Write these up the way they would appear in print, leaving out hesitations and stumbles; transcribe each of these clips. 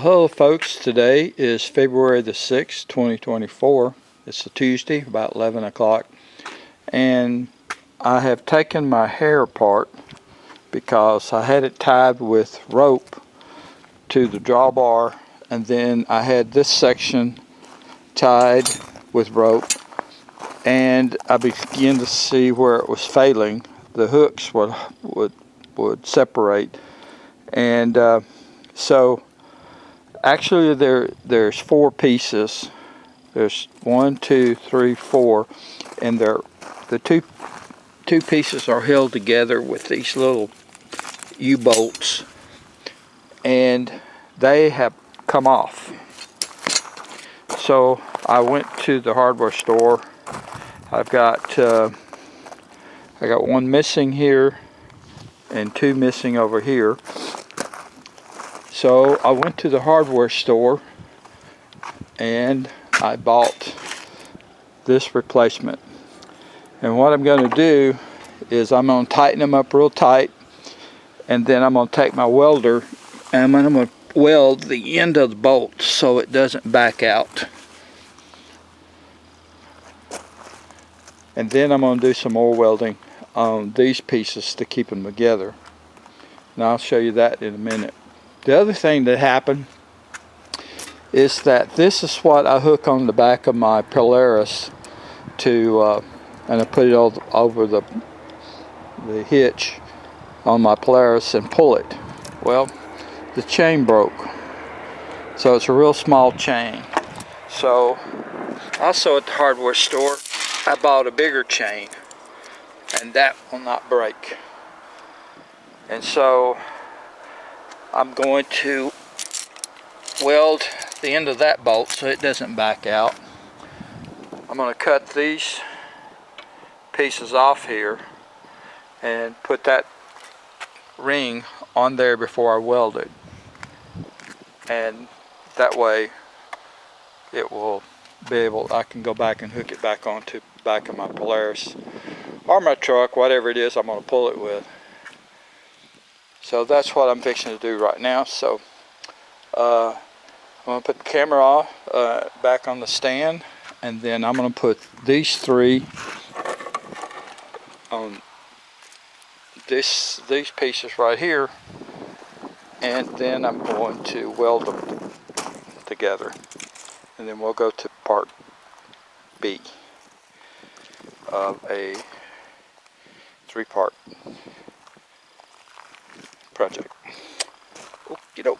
Hello folks, today is February the 6th, 2024. It's a Tuesday, about 11 o'clock, and I have taken my hair apart because I had it tied with rope to the drawbar, and then I had this section tied with rope, and I began to see where it was failing. The hooks would separate, and so actually there's four pieces. There's 1, 2, 3, 4, and the two pieces are held together with these little U-bolts, and they have come off. So I went to the hardware store. I got one missing here and two missing over here. So I went to the hardware store and I bought this replacement. And what I'm going to do is I'm going to tighten them up real tight, and then I'm going to take my welder and I'm going to weld the end of the bolt so it doesn't back out. And then I'm going to do some more welding on these pieces to keep them together. And I'll show you that in a minute. The other thing that happened is that this is what I hook on the back of my Polaris to, and I put it all over the hitch on my Polaris and pull it. Well, the chain broke, so it's a real small chain. So also at the hardware store I bought a bigger chain, and that will not break. And so I'm going to weld the end of that bolt so it doesn't back out. I'm going to cut these pieces off here and put that ring on there before I weld it, and that way it will be able, I can go back and hook it back onto the back of my Polaris or my truck, whatever it is I'm going to pull it with. So that's what I'm fixing to do right now. So I'm going to put the camera off, back on the stand, and then I'm going to put these three on these pieces right here, and then I'm going to weld them together, and then we'll go to part B of a 3-part project. Okey doke.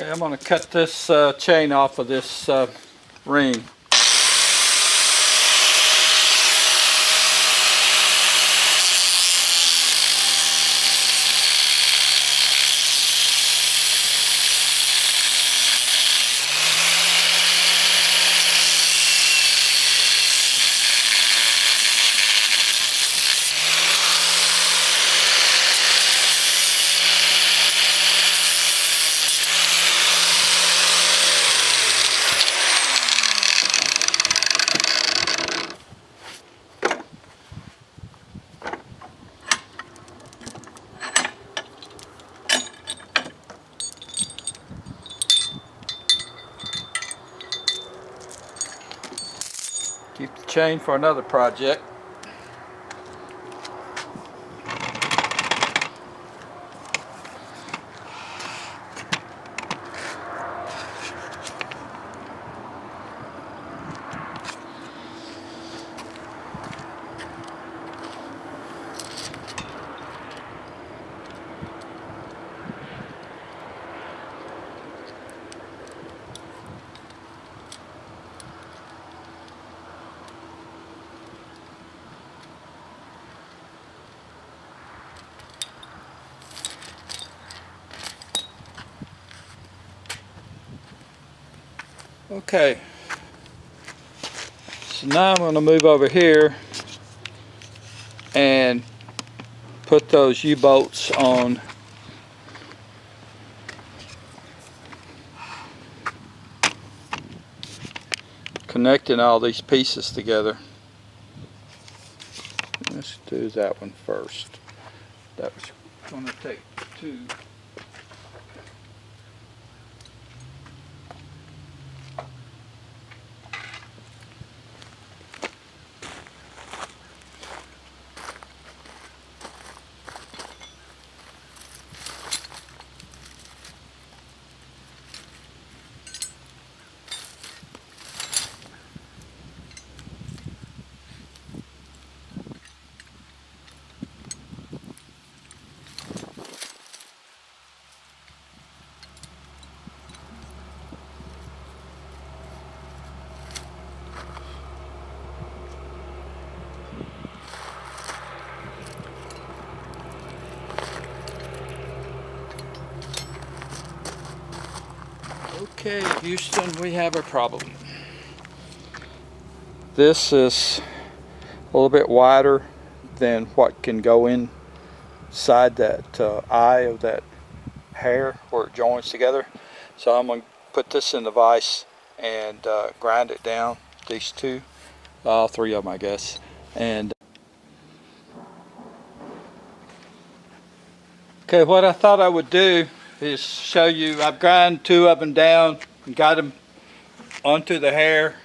Okay, I'm going to cut this chain off of this ring. Keep the chain for another project. Okay, so now I'm going to move over here and put those U-bolts on. Connecting all these pieces together. Let's do that one first. That was going to take two. Okay, Houston, we have a problem. This is a little bit wider than what can go inside that eye of that hair where it joins together. So I'm going to put this in the vise and grind it down, these two, all three of them I guess. And okay, what I thought I would do is show you, I've ground two of them down and got them onto the hair,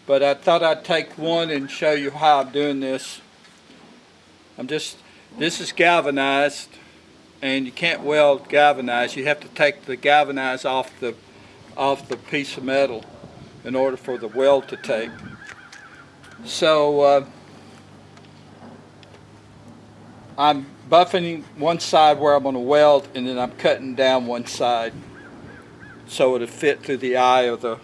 but I thought I'd take one and show you how I'm doing this. This is galvanized, and you can't weld galvanized. You have to take the galvanized off the piece of metal in order for the weld to take. So I'm buffing one side where I'm going to weld, and then I'm cutting down one side so it'll fit through the eye of the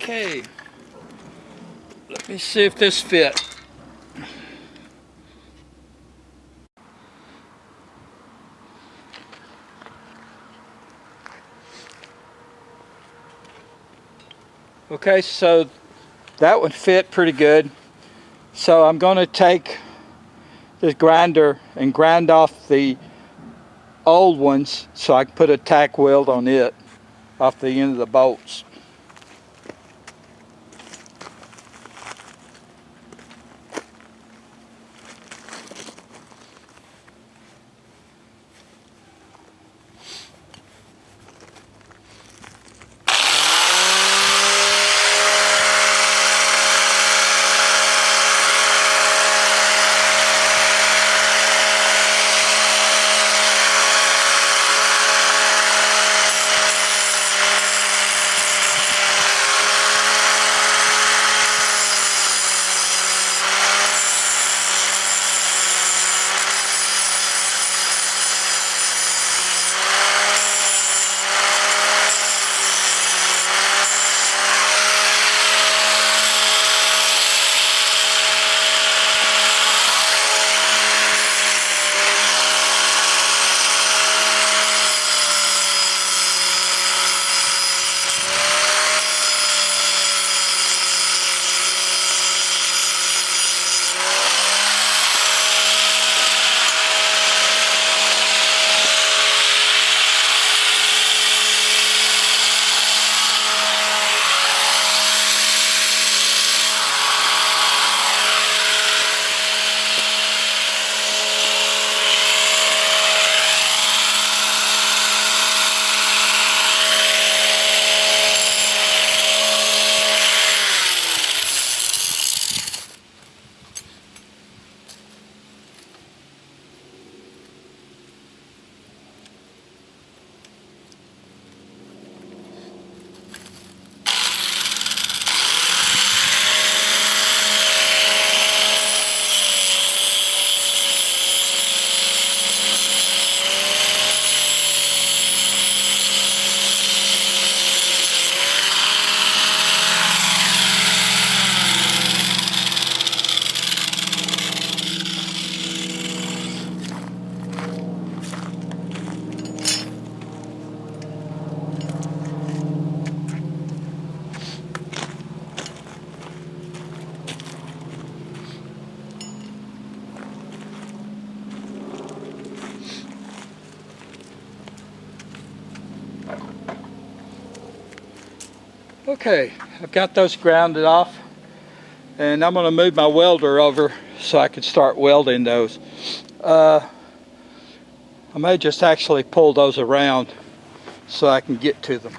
Okay, let me see if this fit. Okay, so that would fit pretty good. So I'm going to take this grinder and grind off the old ones so I can put a tack weld on it off the end of the bolts. Okay, I've got those grounded off, and I'm going to move my welder over so I can start welding those. I may just actually pull those around so I can get to them.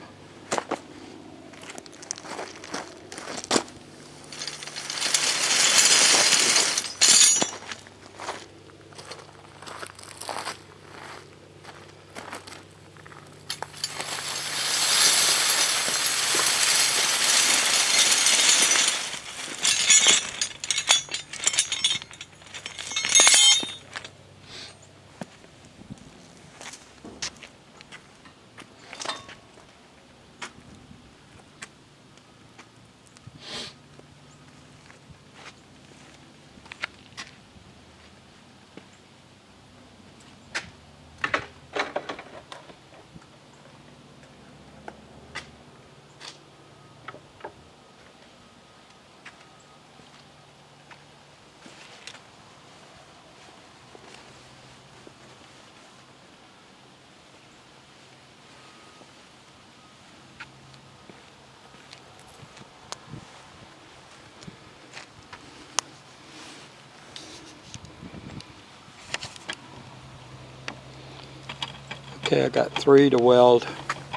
Okay, I got 3 to weld.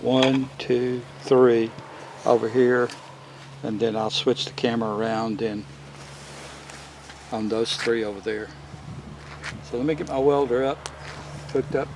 1, 2, 3 over here, and then I'll switch the camera around and on those 3 over there. So let me get my welder up, hooked up.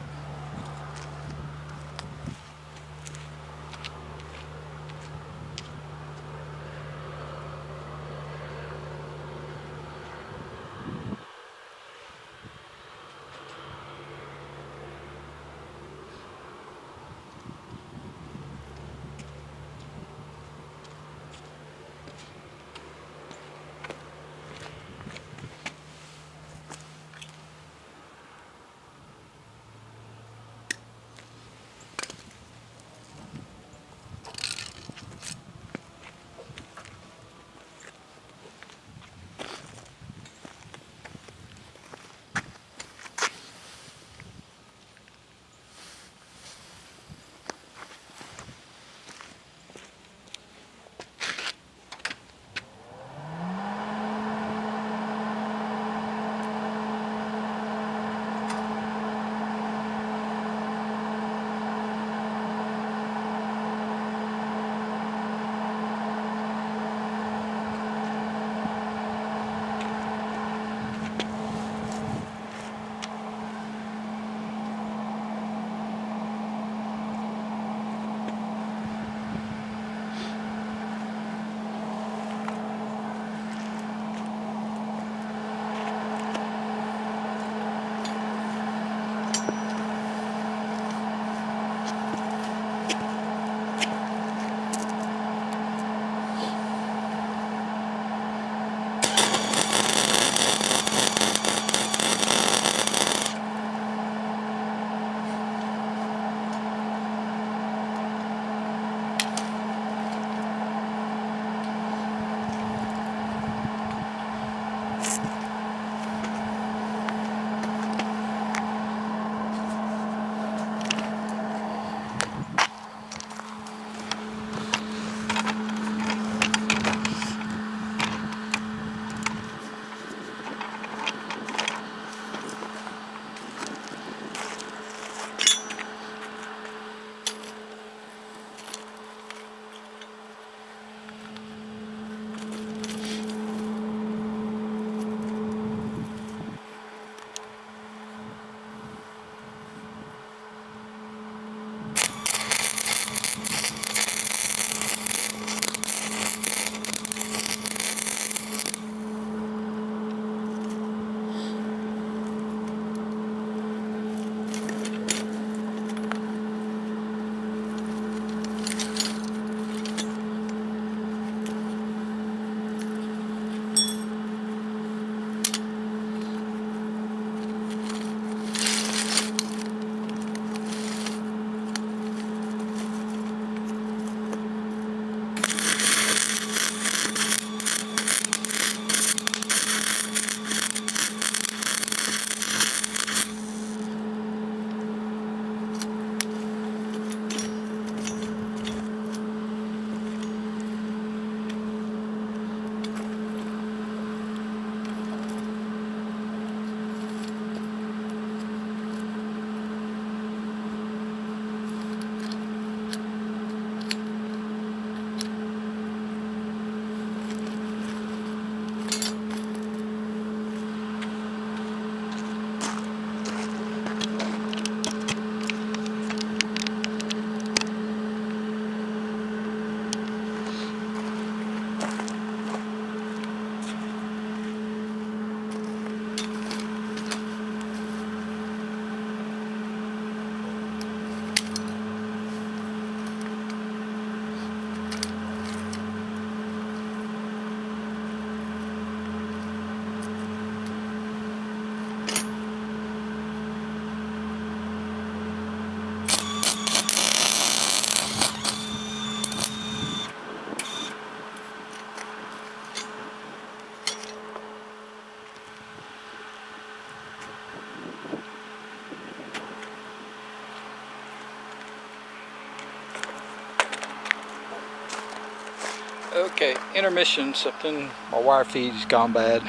Okay, intermission, something, my wire feed's gone bad.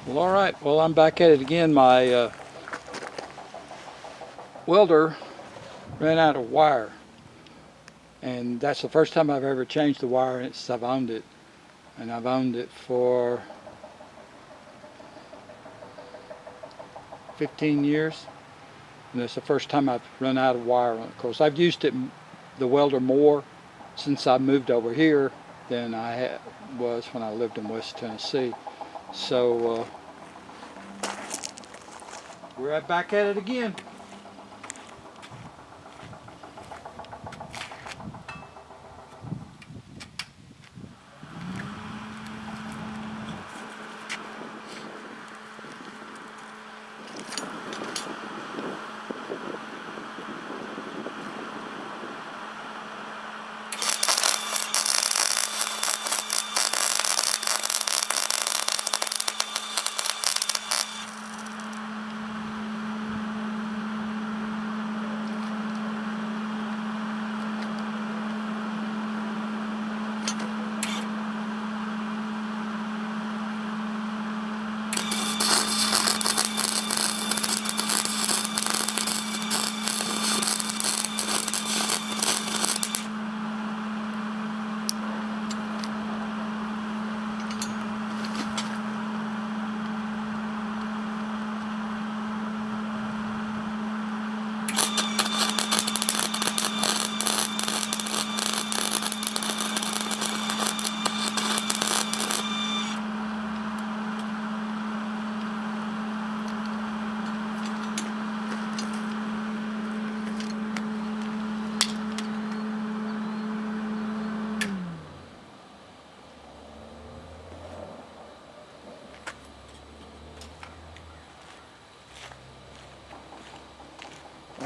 Well, alright, well I'm back at it again. My welder ran out of wire. And that's the first time I've ever changed the wire since I've owned it. And I've owned it for 15 years. And it's the first time I've run out of wire on it. Of course, I've used it, the welder, more since I moved over here than I was when I lived in West Tennessee. So we're back at it again.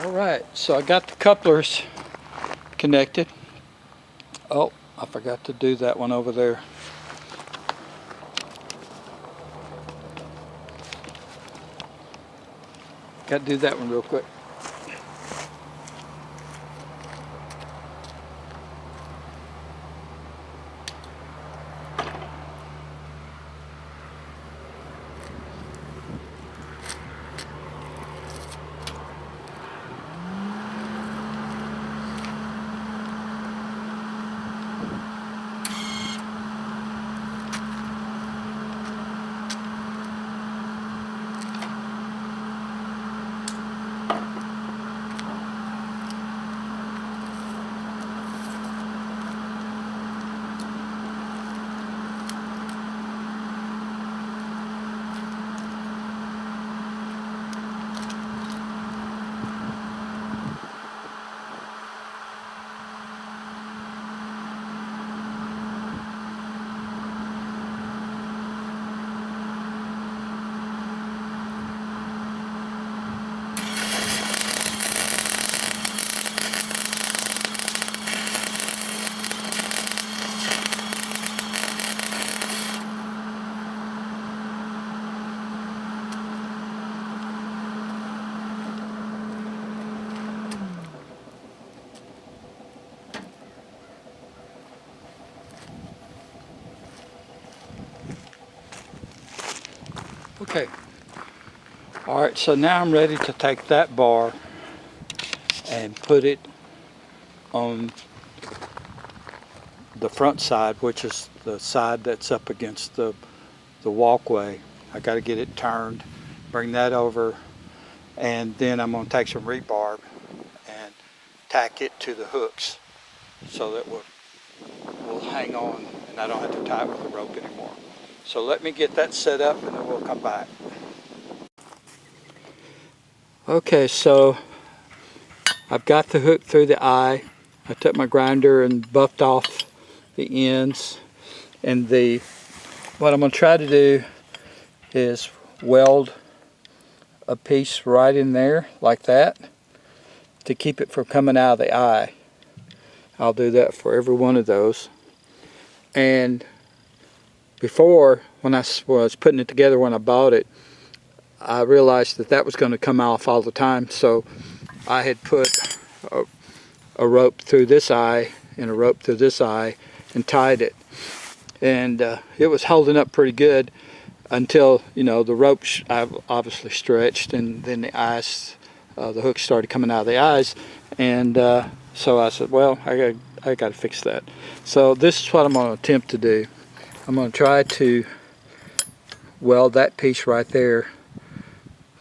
Alright, so I got the couplers connected. Oh, I forgot to do that one over there. Got to do that one real quick. Okay. Alright, so now I'm ready to take that bar and put it on the front side, which is the side that's up against the walkway. I got to get it turned, bring that over, and then I'm going to take some rebarb and tack it to the hooks so that will hang on and I don't have to tie it with a rope anymore. So let me get that set up and then we'll come back. Okay, so I've got the hook through the eye. I took my grinder and buffed off the ends, and what I'm going to try to do is weld a piece right in there like that to keep it from coming out of the eye. I'll do that for every one of those. And before, when I was putting it together when I bought it, I realized that was going to come off all the time, so I had put a rope through this eye and a rope through this eye and tied it. And it was holding up pretty good until, you know, the ropes obviously stretched, and then the eyes, the hooks started coming out of the eyes. And so I said, well, I got to fix that. So this is what I'm going to attempt to do. I'm going to try to weld that piece right there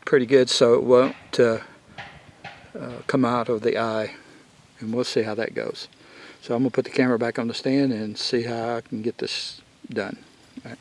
pretty good so it won't come out of the eye, and we'll see how that goes. So I'm going to put the camera back on the stand and see how I can get this done. All right.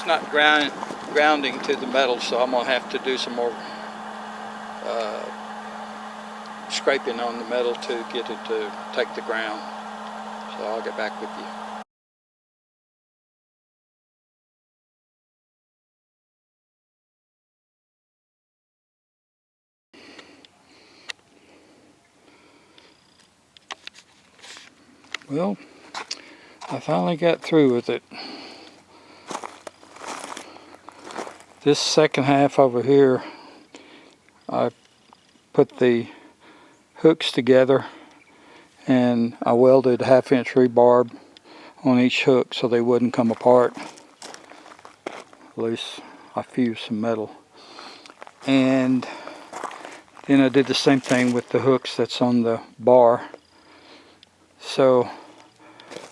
not grounding to the metal, so I'm going to have to do some more scraping on the metal to get it to take the ground. So I'll get back with you. Well, I finally got through with it. This second half over here, I put the hooks together and I welded 1/2-inch rebar on each hook so they wouldn't come apart. At least I fused some metal. And then I did the same thing with the hooks that's on the bar. So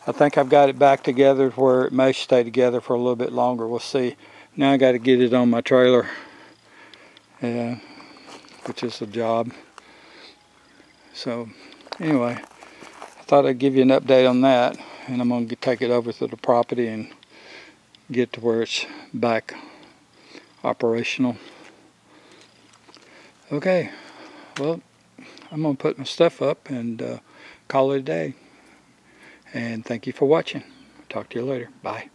I think I've got it back together where it may stay together for a little bit longer. We'll see. Now I got to get it on my trailer, which is a job. So anyway, I thought I'd give you an update on that, and I'm going to take it over to the property and get to where it's back operational. Okay, well, I'm going to put my stuff up and call it a day. And thank you for watching. Talk to you later. Bye.